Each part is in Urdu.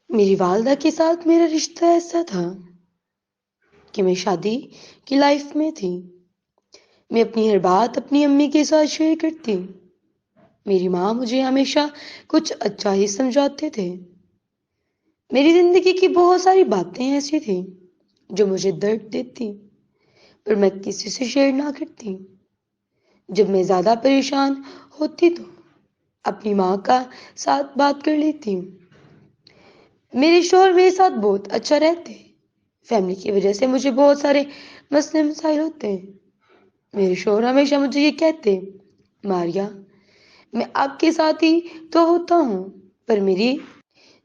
میری والدہ کے ساتھ میرا رشتہ ایسا تھا کہ میں شادی کی لائف میں تھی۔ میں اپنی ہر بات اپنی امی کے ساتھ شیئر کرتی۔ میری ماں مجھے ہمیشہ کچھ اچھا ہی سمجھاتے تھے۔ میری زندگی کی بہت ساری باتیں ایسی تھیں جو مجھے درد دیتی، پر میں کسی سے شیئر نہ کرتی۔ جب میں زیادہ پریشان ہوتی تو اپنی ماں کا ساتھ بات کر لیتی۔ میرے شوہر میرے ساتھ بہت اچھا رہتے۔ فیملی کی وجہ سے مجھے بہت سارے مسئلے مسائل ہوتے ہیں۔ میرے شوہر ہمیشہ مجھے یہ کہتے، ماریا، میں آپ کے ساتھ ہی تو ہوتا ہوں، پر میری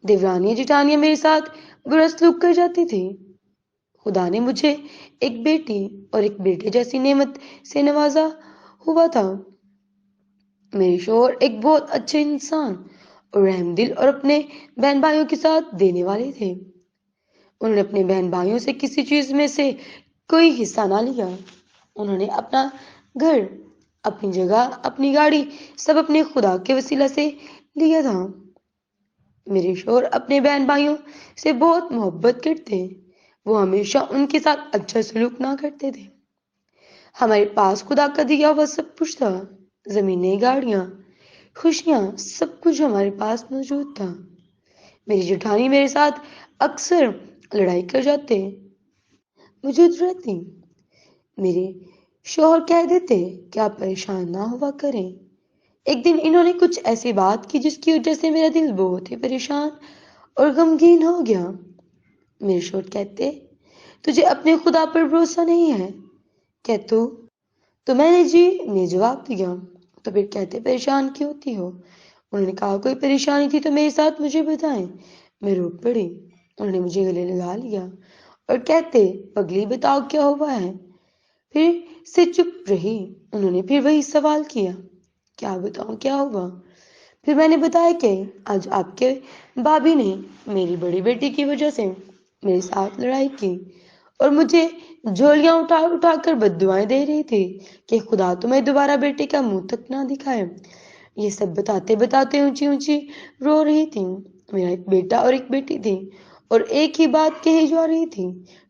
دیورانی جٹھانیاں میرے ساتھ برا سلوک کر جاتی تھی۔ خدا نے مجھے ایک بیٹی اور ایک بیٹے جیسی نعمت سے نوازا ہوا تھا۔ میرے شوہر ایک بہت اچھے انسان اور رحم دل اور اپنے بہن بھائیوں کے ساتھ دینے والے تھے۔ انہوں نے اپنے بہن بھائیوں سے کسی چیز میں سے کوئی حصہ نہ لیا۔ انہوں نے اپنا گھر، اپنی جگہ، اپنی گاڑی سب اپنے خدا کے وسیلہ سے لیا تھا۔ میرے شوہر اپنے بہن بھائیوں سے بہت محبت کرتے۔ وہ ہمیشہ ان کے ساتھ اچھا سلوک نہ کرتے تھے۔ ہمارے پاس خدا کا دیا ہوا سب کچھ تھا، زمینیں، گاڑیاں، خوشیاں، سب کچھ ہمارے پاس موجود تھا۔ میری جٹھانی میرے ساتھ اکثر لڑائی کر جاتے موجود رہتی۔ میرے شوہر کہہ دیتے کہ آپ پریشان نہ ہوا کریں۔ ایک دن انہوں نے کچھ ایسی بات کی جس کی وجہ سے میرا دل بہت ہی پریشان اور غمگین ہو گیا۔ میرے شوہر کہتے، تجھے اپنے خدا پر بھروسہ نہیں ہے کہ تو میں نے جواب دیا، تو پھر کہتے پریشان کیوں ہوتی ہو؟ انہوں نے کہا کوئی پریشانی تھی تو میرے ساتھ مجھے بتائیں۔ میں رو پڑی۔ انہوں نے مجھے گلے لگا لیا اور کہتے، پگلی بتاؤ کیا ہوا ہے؟ پھر سے چپ رہی۔ انہوں نے پھر وہی سوال کیا، کیا بتاؤں کیا ہوا؟ پھر میں نے بتایا کہ آج آپ کے بھابھی نے میری بڑی بیٹی کی وجہ سے میرے ساتھ لڑائی کی اور مجھے جھولیاں اٹھا اٹھا کر بد دعائیں دے رہی تھی کہ خدا تمہیں دوبارہ بیٹے کا منہ تک نہ دکھائے۔ یہ سب بتاتے بتاتے اونچی اونچی رو رہی تھی۔ میرا ایک بیٹا اور ایک بیٹی تھی اور ایک ہی بات کہی جا رہی تھی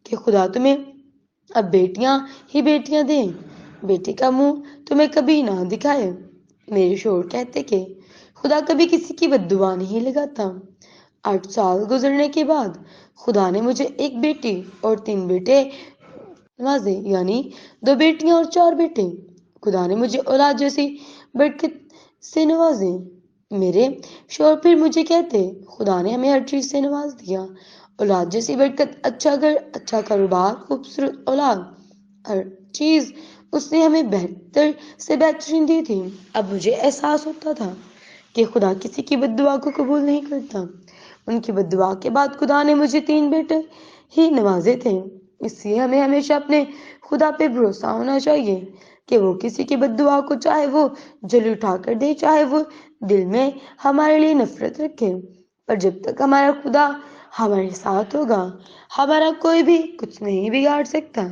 کہ خدا تمہیں اب بیٹیاں ہی بیٹیاں دے، بیٹے کا منہ تمہیں کبھی نہ دکھائے۔ میرے شوہر کہتے کہ خدا کبھی کسی کی بد دعا نہیں لگاتا۔ 8 سال گزرنے کے بعد خدا نے مجھے ایک بیٹی اور 3 بیٹے نوازے، یعنی 2 بیٹیاں اور 4 بیٹے۔ خدا نے مجھے اولاد جیسی برکت سے نوازے۔ میرے شوہر پھر مجھے کہتے، خدا نے ہمیں ہر چیز سے نواز دیا، اولاد جیسی برکت، اچھا گھر، اچھا کاروبار، خوبصورت اولاد، ہر چیز اس نے ہمیں بہتر سے بہترین دی تھی۔ اب مجھے احساس ہوتا تھا کہ خدا کسی کی بد دعا کو قبول نہیں کرتا۔ ان کی بد دعا کے بعد خدا نے مجھے 3 بیٹے ہی نوازے تھے۔ اس لیے ہمیں ہمیشہ اپنے خدا پہ بھروسہ ہونا چاہیے کہ وہ کسی کی بد دعا کو چاہے وہ جل اٹھا کر دے، چاہے وہ دل میں ہمارے لیے نفرت رکھے، پر جب تک ہمارا خدا ہمارے ساتھ ہوگا، ہمارا کوئی بھی کچھ نہیں بگاڑ سکتا۔